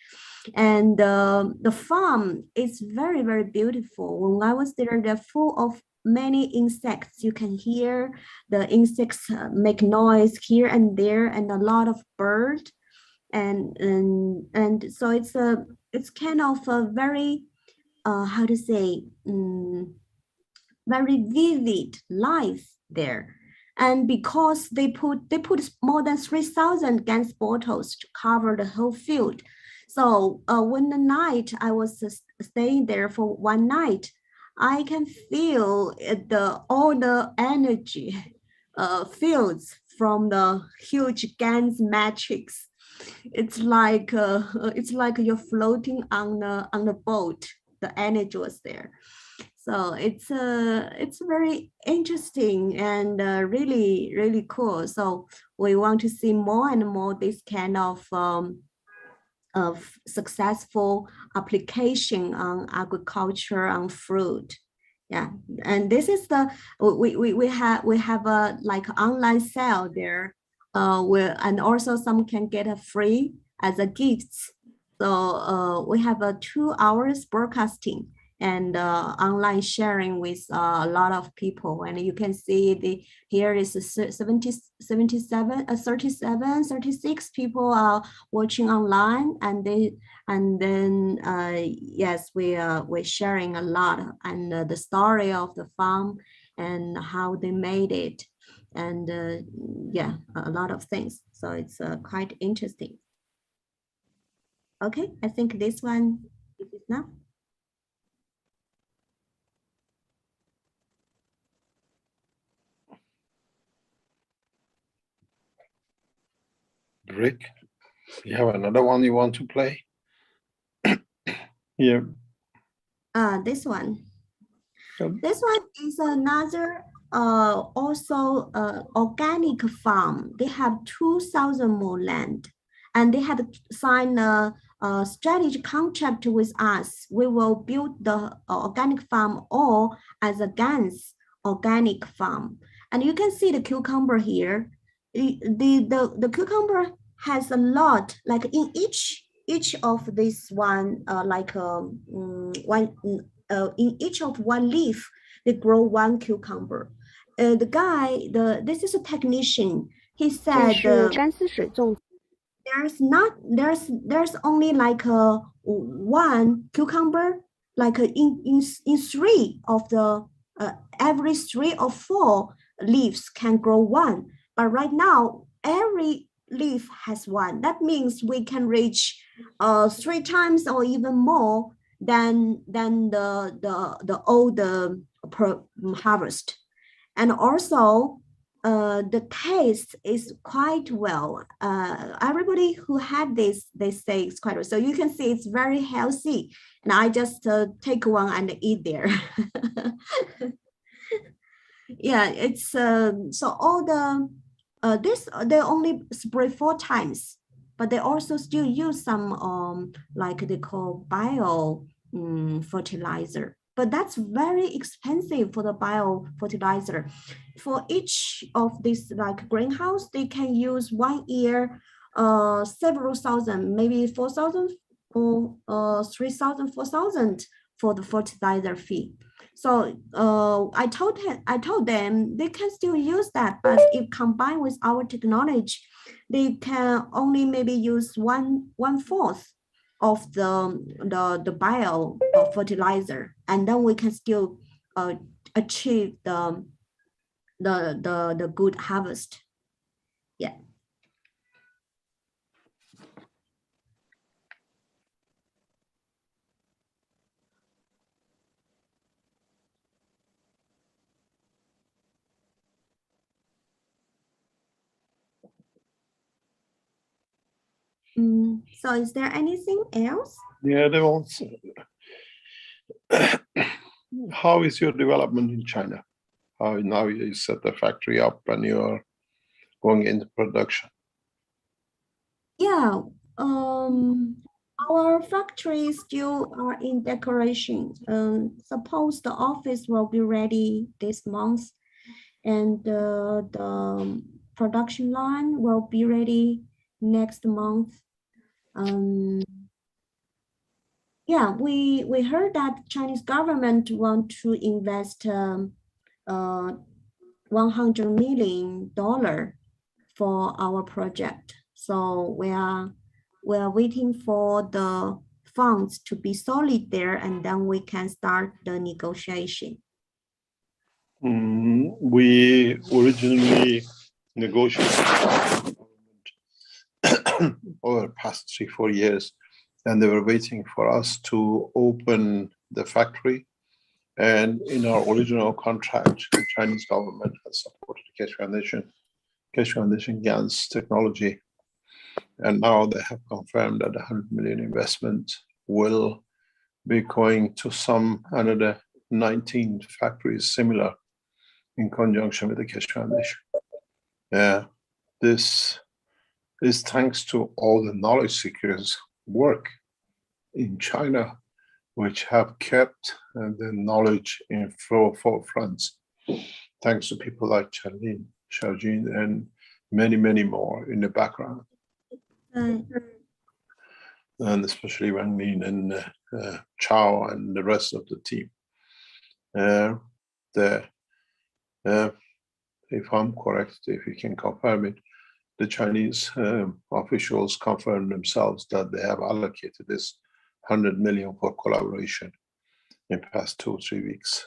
And the farm is very, very beautiful. When I was there, they're full of many insects. You can hear the insects make noise here and there, and a lot of birds. And so it's kind of a very how to say very vivid life there. And because they put more than 3,000 GANS bottles to cover the whole field. So when the night I was staying there for one night, I can feel all the energy fields from the huge GANS matrix. It's like you're floating on the boat. The energy was there. So it's very interesting and really, really cool. So we want to see more and more this kind of successful application on agriculture, on fruit. Yeah, and this is the we have a like online sale there, where and also some can get a free as a gift. So we have a 2 hours broadcasting and online sharing with a lot of people. And you can see here is 36 people are watching online, and then yes, we're sharing a lot and the story of the farm and how they made it, and yeah, a lot of things. So it's quite interesting. Okay, I think this one is enough. Rick, you have another one you want to play? Yeah. This one. Yep. This one is another also organic farm. They have 2,000 more land, and they had signed a strategic contract with us. We will build the organic farm all as a GANS organic farm. And you can see the cucumber here. The cucumber has a lot, like in each of this one, in each of one leaf, they grow one cucumber. The guy, this is a technician. He said there's only like one cucumber, like in 3 of the, every 3 or 4 leaves can grow 1. But right now, every leaf has 1. That means we can reach 3 times or even more than the old harvest. And also, the taste is quite well. Everybody who had this, they say it's quite well. So you can see it's very healthy. And I just take one and eat there. Yeah, it's so all the this they only spray 4 times, but they also still use some like they call bio fertilizer. But that's very expensive for the bio fertilizer. For each of these like greenhouse, they can use 1 year several thousand, maybe 4,000 or 3,000, 4,000 for the fertilizer fee. So I told them they can still use that, but if combined with our technology, they can only maybe use 1/4 of the bio fertilizer, and then we can still achieve the good harvest. Yeah. So is there anything else? Yeah, there was. How is your development in China? How now you set the factory up and you're going into production? Yeah, our factory still are in decoration. Suppose the office will be ready this month, and the production line will be ready next month. Yeah, we heard that Chinese government want to invest $100 million for our project. So we are waiting for the funds to be solid there, and then we can start the negotiation. We originally negotiated over the past 3-4 years, and they were waiting for us to open the factory. And in our original contract, the Chinese government has supported the Keshe Foundation GAN's technology. And now they have confirmed that the 100 million investment will be going to another 19 factories similar in conjunction with the Keshe Foundation. This is thanks to all the knowledge seekers work in China, which have kept the knowledge in forefront, thanks to people like Xiaojin, and many, many more in the background. And especially Wang Min and Chao and the rest of the team. If I'm correct, if you can confirm it, the Chinese officials confirmed themselves that they have allocated this 100 million for collaboration in the past 2 or 3 weeks.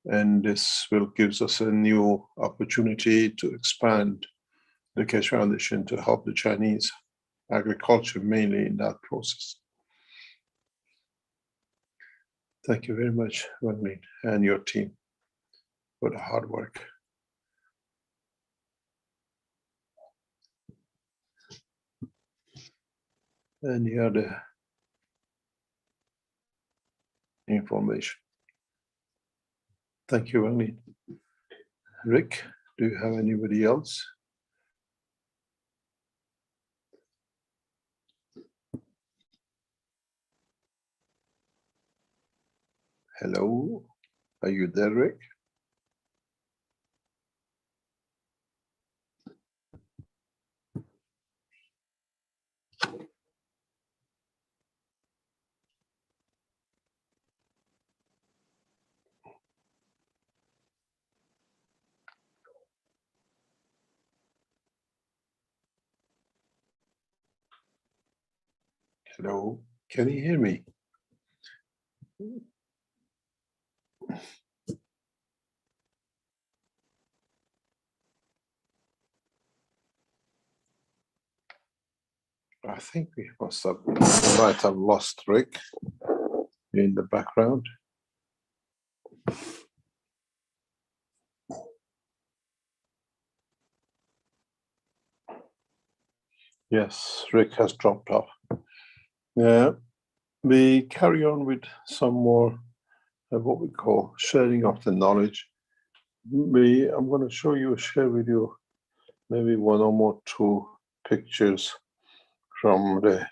And this will give us a new opportunity to expand the Keshe Foundation to help the Chinese agriculture mainly in that process. Thank you very much, Wang Min, and your team for the hard work. Any other information? Thank you, Wang Min. Rick, do you have anybody else? Hello, are you there, Rick? Hello, can you hear me? I think we might have lost Rick in the background. Yes, Rick has dropped off. We carry on with some more of what we call sharing of the knowledge. I'm going to share with you maybe one or more two pictures from the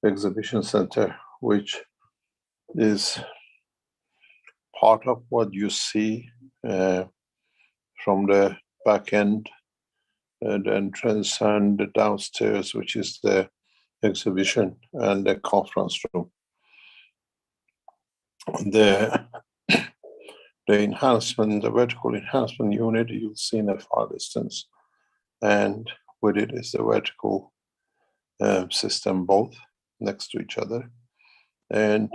exhibition center, which is part of what you see from the back end, the entrance and the downstairs, which is the exhibition and the conference room. The enhancement, the vertical enhancement unit, you'll see in the far distance, and with it is the vertical system, both next to each other. And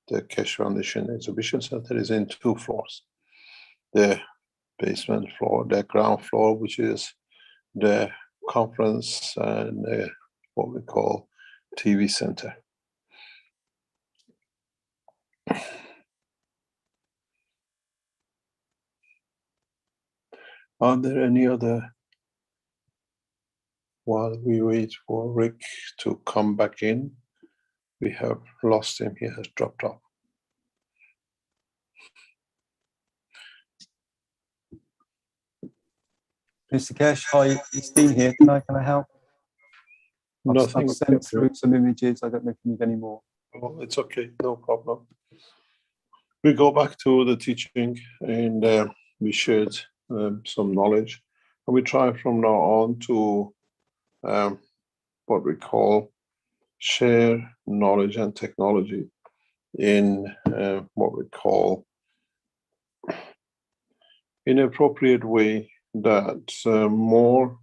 the Keshe Foundation Exhibition Center is in 2 floors. The basement floor, the ground floor, which is the conference and what we call TV center. Are there any other, while we wait for Rick to come back in? We have lost him, he has dropped off. Mr. Keshe, hi, it's Dean here. Can I help? Nothing. I've sent through some images. I don't know if you need any more. Oh, it's okay, no problem. We go back to the teaching, and we shared some knowledge, and we try from now on to what we call share knowledge and technology in what we call in an appropriate way that more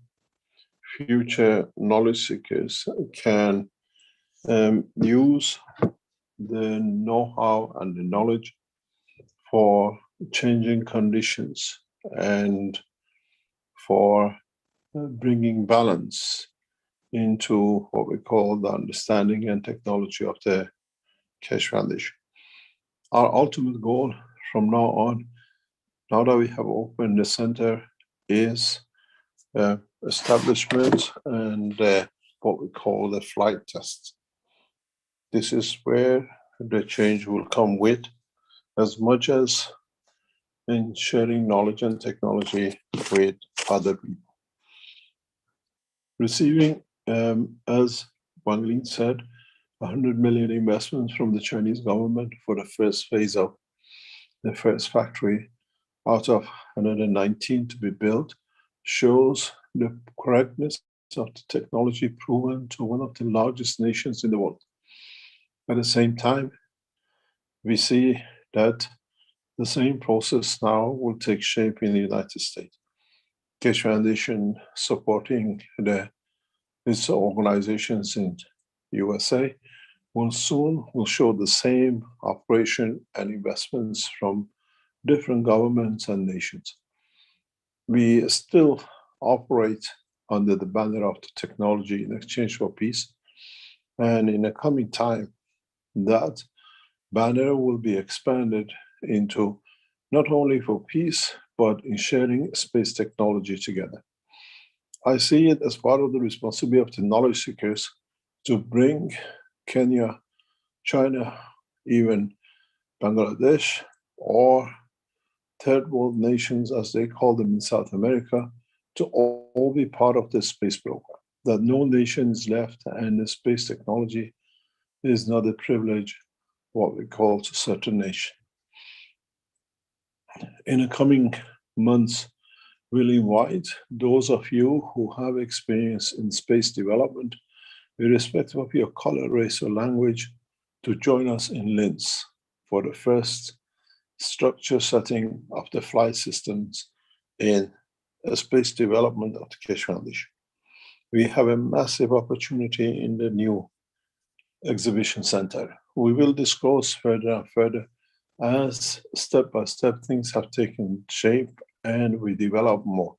future knowledge seekers can use the know-how and the knowledge for changing conditions and for bringing balance into what we call the understanding and technology of the Keshe Foundation. Our ultimate goal from now on, now that we have opened the center, is establishment and what we call the flight test. This is where the change will come with, as much as in sharing knowledge and technology with other people. Receiving, as Wang Lin said, 100 million investments from the Chinese government for the first phase of the first factory out of 119 to be built shows the correctness of the technology proven to one of the largest nations in the world. At the same time, we see that the same process now will take shape in the United States. Keshe Foundation supporting its organizations in USA will show the same operation and investments from different governments and nations. We still operate under the banner of the technology in exchange for peace. And in the coming time, that banner will be expanded into not only for peace, but in sharing space technology together. I see it as part of the responsibility of the knowledge seekers to bring Kenya, China, even Bangladesh, or third world nations, as they call them in South America, to all be part of the space program. That no nation is left, and the space technology is not a privilege, what we call to certain nation. In the coming months, we'll invite those of you who have experience in space development, irrespective of your color, race, or language, to join us in Linz for the first structure setting of the flight systems in a space development of the Keshe Foundation. We have a massive opportunity in the new exhibition center. We will disclose further and further as step-by-step things have taken shape and we develop more.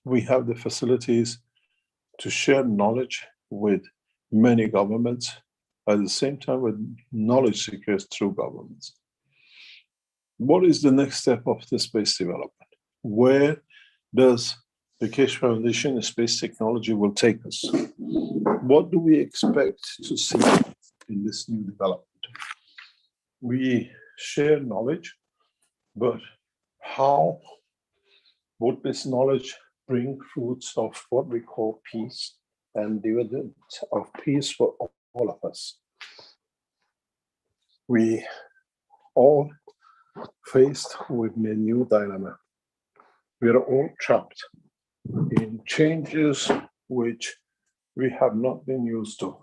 We have the facilities to share knowledge with many governments, at the same time with knowledge seekers through governments. What is the next step of the space development? Where does the Keshe Foundation Space Technology will take us? What do we expect to see in this new development? We share knowledge, but how would this knowledge bring fruits of what we call peace and dividend of peace for all of us? We all faced with a new dilemma. We are all trapped in changes which we have not been used to.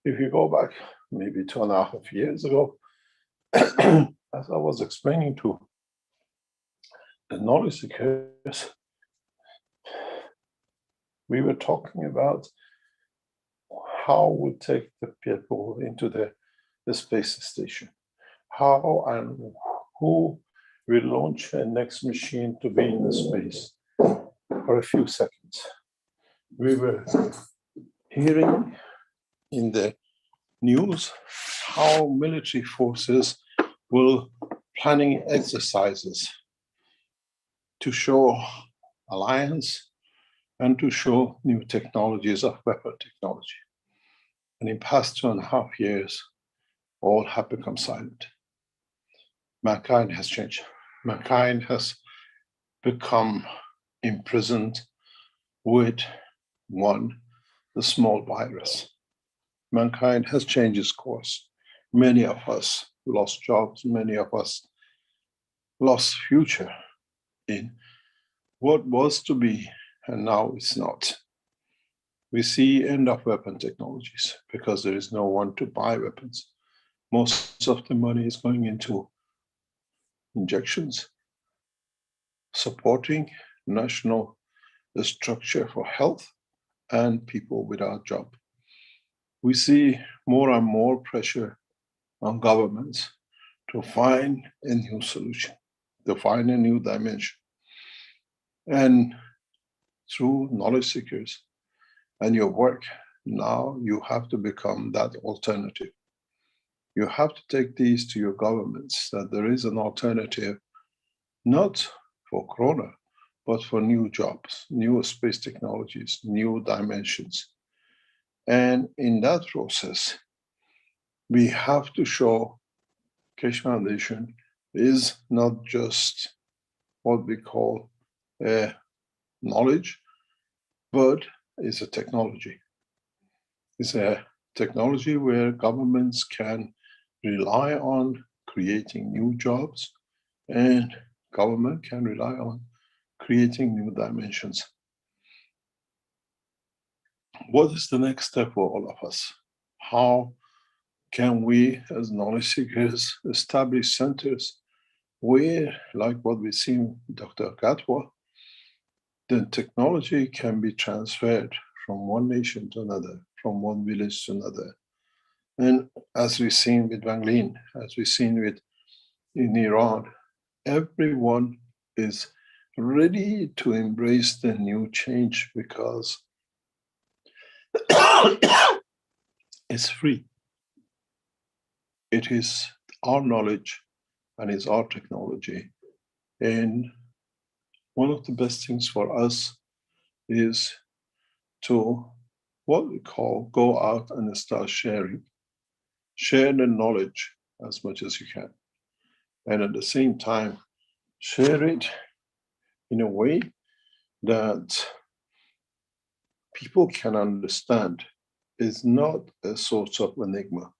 If you go back maybe 2.5 years ago, as I was explaining to the knowledge seekers, we were talking about how we take the people into the space station, how and who will launch a next machine to be in the space for a few seconds. We were hearing in the news how military forces will planning exercises to show alliance and to show new technologies of weapon technology. And in past 2.5 years, all have become silent. Mankind has changed. Mankind has become imprisoned with the small virus. Mankind has changed its course. Many of us lost jobs. Many of us lost future in what was to be, and now it's not. We see end of weapon technologies because there is no one to buy weapons. Most of the money is going into injections, supporting national structure for health and people without job. We see more and more pressure on governments to find a new solution, to find a new dimension. And through knowledge seekers and your work, now you have to become that alternative. You have to take these to your governments that there is an alternative, not for Corona, but for new jobs, new space technologies, new dimensions. And in that process, we have to show Keshe Foundation is not just what we call knowledge, but is a technology. It's a technology where governments can rely on creating new jobs, and government can rely on creating new dimensions. What is the next step for all of us? How can we, as knowledge seekers, establish centers where, like what we see in Dr. Gatwa, the technology can be transferred from one nation to another, from one village to another. And as we've seen with Vanglin, as we've seen in Iran, everyone is ready to embrace the new change because it's free. It is our knowledge and it's our technology. And one of the best things for us is to, what we call, go out and start sharing. Share the knowledge as much as you can. And at the same time, share it in a way that people can understand. It's not a source of enigma.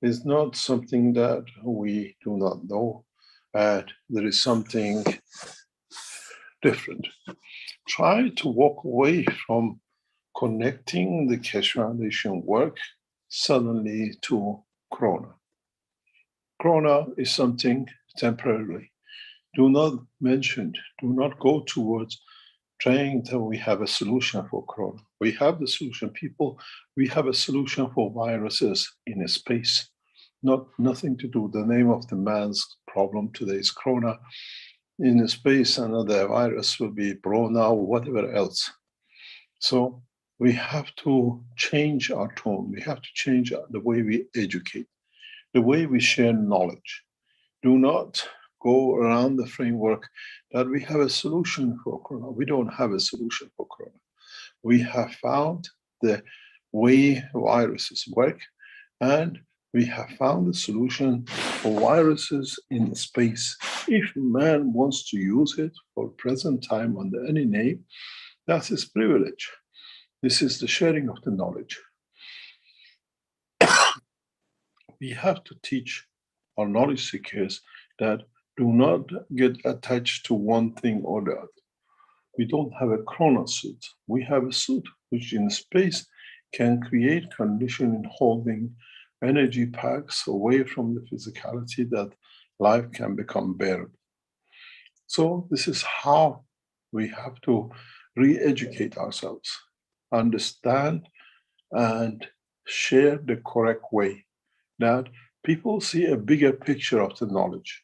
It's not something that we do not know, and there is something different. Try to walk away from connecting the Keshe Foundation work suddenly to Corona. Corona is something temporarily. Do not mention, do not go towards saying that we have a solution for corona. We have the solution, people. We have a solution for viruses in a space. Nothing to do. The name of the man's problem today is corona. In a space, another virus will be corona or whatever else. So we have to change our tone. We have to change the way we educate, the way we share knowledge. Do not go around the framework that we have a solution for corona. We don't have a solution for corona. We have found the way viruses work, and we have found the solution for viruses in space. If man wants to use it for present time under any name, that's his privilege. This is the sharing of the knowledge. We have to teach our knowledge seekers that do not get attached to one thing or the other. We don't have a corona suit. We have a suit which in space can create condition in holding energy packs away from the physicality that life can become bearable. So this is how we have to re-educate ourselves, understand and share the correct way, that people see a bigger picture of the knowledge,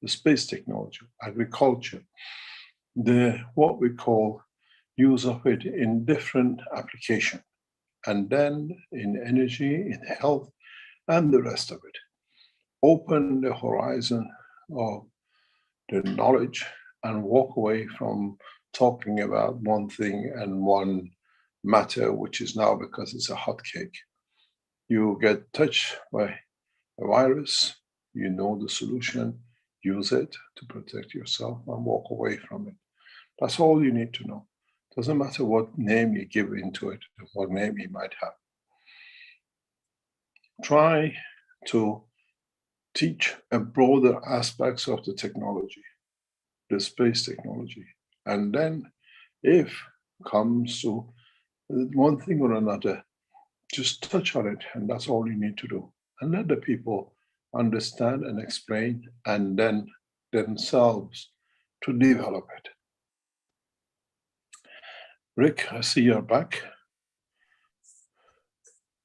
the space technology, agriculture, the what we call use of it in different application, and then in energy, in health, and the rest of it. Open the horizon of the knowledge and walk away from talking about one thing and one matter, which is now because it's a hot cake. You get touched by a virus, you know the solution, use it to protect yourself and walk away from it. That's all you need to know. Doesn't matter what name you give into it, what name you might have. Try to teach a broader aspects of the technology, the space technology. And then if comes to one thing or another, just touch on it, and that's all you need to do. And let the people understand and explain, and then themselves to develop it. Rick, I see you're back.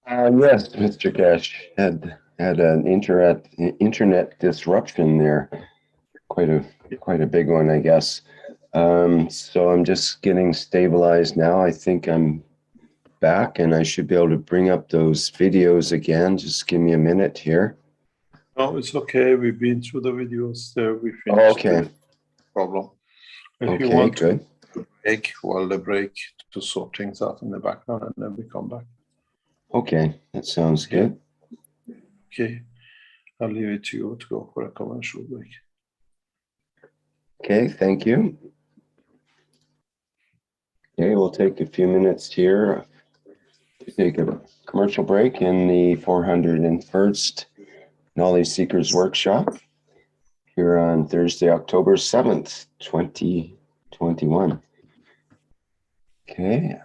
Yes, Mr. Gash had an internet disruption there, quite a big one, I guess. So I'm just getting stabilized now. I think I'm back, and I should be able to bring up those videos again. Just give me a minute here. No, it's okay. We've been through the videos there. We finished. Oh, okay. The problem. If you Okay, want good. to break, well, the break to sort things out in the background, and then we come back. Okay, that sounds good. Okay, I'll leave it to you to go for a commercial break. Okay, thank you. Okay, we'll take a few minutes here to take a commercial break in the 401st Knowledge Seekers Workshop here on Thursday, October 7th, 2021. Okay,